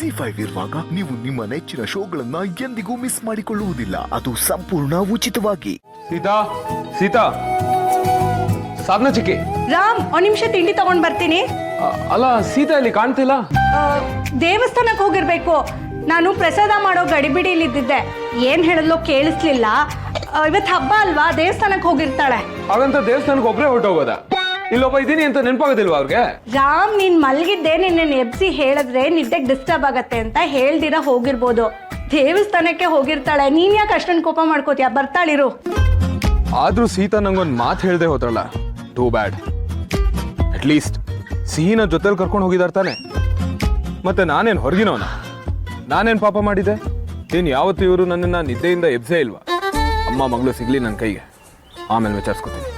ಜಿ5 ಇರುವಾಗ ನೀವು ನಿಮ್ಮ ನೆಚ್ಚಿನ ಶೋಗಳನ್ನ ಎಂದಿಗೂ ಮಿಸ್ ಮಾಡಿಕೊಳ್ಳುವುದಿಲ್ಲ. ಅದು ಸಂಪೂರ್ಣ ಉಚಿತವಾಗಿ. ಸೀತಾ ಸೀತಾ ಸಾಧನ ಚಿಕ್ಕಿ. ರಾಮ್, ಒಂದ್ ನಿಮಿಷ ತಿಂಡಿ ತಗೊಂಡ್ ಬರ್ತೀನಿ. ಅಲ್ಲ ಸೀತಾ ಇಲ್ಲಿ ಕಾಣ್ತಿಲ್ಲ. ದೇವಸ್ಥಾನಕ್ಕೆ ಹೋಗಿರ್ಬೇಕು. ನಾನು ಪ್ರಸಾದ ಮಾಡೋ ಗಡಿಬಿಡಿಲಿದ್ದಿದ್ದೆ. ಏನ್ ಹೇಳಿದ್ಲು ಕೇಳಿಸ್ಲಿಲ್ಲ. ಇವತ್ತು ಹಬ್ಬ ಅಲ್ವಾ, ದೇವಸ್ಥಾನಕ್ಕೆ ಹೋಗಿರ್ತಾಳೆ. ಹಾಗಂತ ದೇವಸ್ಥಾನಕ್ಕೆ ಒಬ್ಬರೇ ಹೊರಟೋಗೋದ? ಇಲ್ಲೊಬ್ಬ ಇದೀನಿ ಅಂತ ನೆನಪಾಗೋದಿಲ್ವಾ ಅವ್ರಿಗೆ? ರಾಮ್, ನೀನ್ ಮಲ್ಗಿದ್ದೆ, ನಿನ್ನ ಎಬ್ಸಿ ಹೇಳಿದ್ರೆ ನಿದ್ದೆಗೆ ಡಿಸ್ಟರ್ಬ್ ಆಗತ್ತೆ ಅಂತ ಹೇಳ್ದಿರ ಹೋಗಿರ್ಬೋದು. ದೇವಸ್ಥಾನಕ್ಕೆ ಹೋಗಿರ್ತಾಳೆ. ನೀನ್ ಯಾಕೆ ಅಷ್ಟೊಂದು ಕೋಪ ಮಾಡ್ಕೋತೀಯ? ಬರ್ತಾಳಿರು. ಆದ್ರೂ ಸೀತಾ ನಂಗೊಂದ್ ಮಾತು ಹೇಳ್ದೆ ಹೋದ್ರಲ್ಲ, ಟೂ ಬ್ಯಾಡ್. ಅಟ್ ಲೀಸ್ಟ್ ಸಿಹಿನ ಜೊತೆಲಿ ಕರ್ಕೊಂಡು ಹೋಗಿದಾರ ತಾನೆ. ಮತ್ತೆ ನಾನೇನ್ ಹೊರಗಿನವನ? ನಾನೇನ್ ಪಾಪ ಮಾಡಿದೆ? ಏನ್ ಯಾವತ್ತು ಇವರು ನನ್ನನ್ನ ನಿದ್ದೆಯಿಂದ ಎಬ್ಸೇ ಇಲ್ವಾ? ಅಮ್ಮ ಮಗಳು ಸಿಗ್ಲಿ ನನ್ನ ಕೈಗೆ, ಆಮೇಲೆ ವಿಚಾರಿಸ್ಕೊತೀನಿ.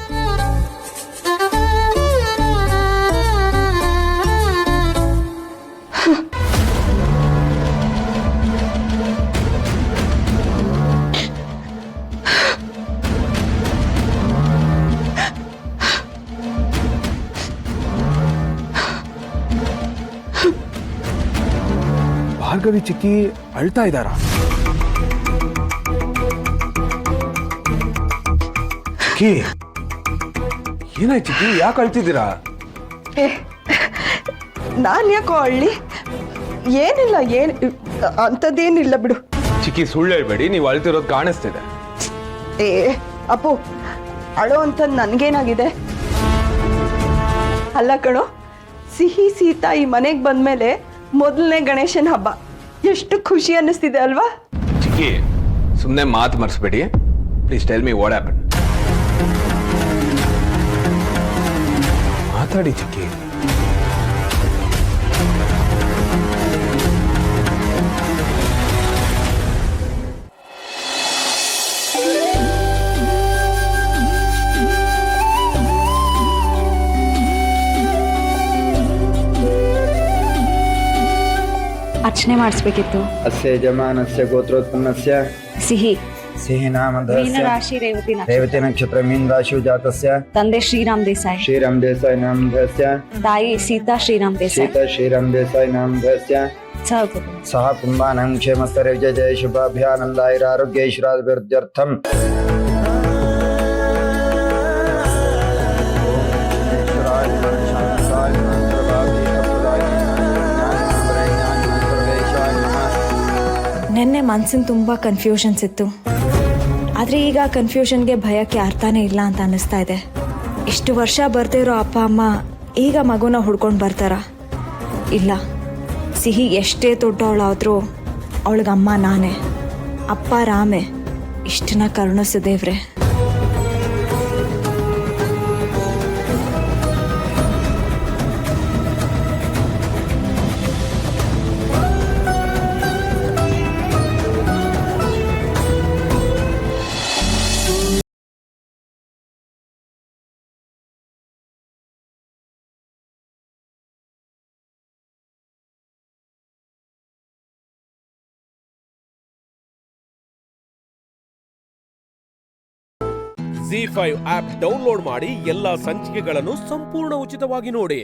ಭಾರ್ಗವಿ ಚಿಕ್ಕಿ ಅಳ್ತಾ ಇದ್ದಾರ? ಚಿಕ್ಕಿ ಏನಾಯ್ತು ಚಿಕ್ಕಿ? ಯಾಕೆ ಅಳ್ತಿದ್ದೀರಾ? ನಾನು ಯಾಕೋ ಅಳ್ಳಿ? ಏನಿಲ್ಲ, ಅಂಥದ್ದೇನಿಲ್ಲ ಬಿಡು. ಚಿಕ್ಕಿ ಸುಳ್ಳು ಹೇಳ್ಬೇಡಿ, ನೀವು ಅಳ್ತಿರೋದು ಕಾಣಿಸ್ತಿದೆ. ಅಪ್ಪು, ಅಳೋ ಅಂಥದ್ದು ನನಗೇನಾಗಿದೆ? ಅಲ್ಲ ಕಣೋ, ಸಿಹಿ ಸೀತಾ ಈ ಮನೆಗೆ ಬಂದ್ಮೇಲೆ ಮೊದಲನೇ ಗಣೇಶನ ಹಬ್ಬ. ಎಷ್ಟು ಖುಷಿ ಅನ್ನಿಸ್ತಿದೆ ಅಲ್ವಾ? ಚಿಕ್ಕಿ ಸುಮ್ಮನೆ ಮಾತು ಮರ್ಸ್ಬೇಡಿ. Please tell me what happen. ಮಾತಾಡಿ ಚಿಕ್ಕಿ. ಅರ್ಚನೆ ಮಾಡಿಸ್ಬೇಕಿತ್ತು. ಅಸ್ಯ ಯಜಮಾನಸ್ಯ ಗೋತ್ರೋತ್ಪನ್ನಸ್ಯ ಸಿಹಿ ಸಿಹಿ ನಾಮಧೇಯ ರಾಶಿ ರೇವತಿ ರೇವತಿ ನಕ್ಷತ್ರ ಮೀನ ರಾಶಿ ಜಾತಸ್ಯ ತಂದೆ ಶ್ರೀರಾಮ್ ದೇಸಾಯಿ. ಶ್ರೀರಾಮ್ ದೇಸಾಯಿ ನಾಮಧೇಯ ತಾಯಿ ಸೀತಾ ಶ್ರೀರಾಮ್ ದೇಸಾಯಿ. ಸೀತಾ ಶ್ರೀರಾಮ್ ದೇಸಾಯಿ ನಾಮಧೇಯ ಸಹ ಕುಂಭಾನಾಂ ಕ್ಷೇಮಸ್ತರೇ ವಿಜಯ ಜಯ ಶುಭಾಭ್ಯಾನಂದಾಯುರ ಆರೋಗ್ಯ ಐಶ್ವರ್ಯಾಭಿವೃದ್ಧ್ಯರ್ಥಂ. ನೆನ್ನೆ ಮನ್ಸಿನ ತುಂಬ ಕನ್ಫ್ಯೂಷನ್ಸ್ ಇತ್ತು. ಆದರೆ ಈಗ ಕನ್ಫ್ಯೂಷನ್ಗೆ ಭಯಕ್ಕೆ ಅರ್ಥನೇ ಇಲ್ಲ ಅಂತ ಅನ್ನಿಸ್ತಾ ಇದೆ. ಇಷ್ಟು ವರ್ಷ ಬರ್ದೇ ಇರೋ ಅಪ್ಪ ಅಮ್ಮ ಈಗ ಮಗುನ ಹುಡ್ಕೊಂಡು ಬರ್ತಾರ? ಇಲ್ಲ, ಸಿಹಿ ಎಷ್ಟೇ ದೊಡ್ಡವಳಾದರೂ ಅವಳಿಗಮ್ಮ ನಾನೇ, ಅಪ್ಪ ರಾಮೇ. ಇಷ್ಟನ್ನ ಕರುಣಿಸಿದೇವ್ರೆ. ಜಿ5 ಆಪ್ ಡೌನ್ಲೋಡ್ ಮಾಡಿ ಎಲ್ಲಾ ಸಂಚಿಕೆಗಳನ್ನು ಸಂಪೂರ್ಣ ಉಚಿತವಾಗಿ ನೋಡಿ.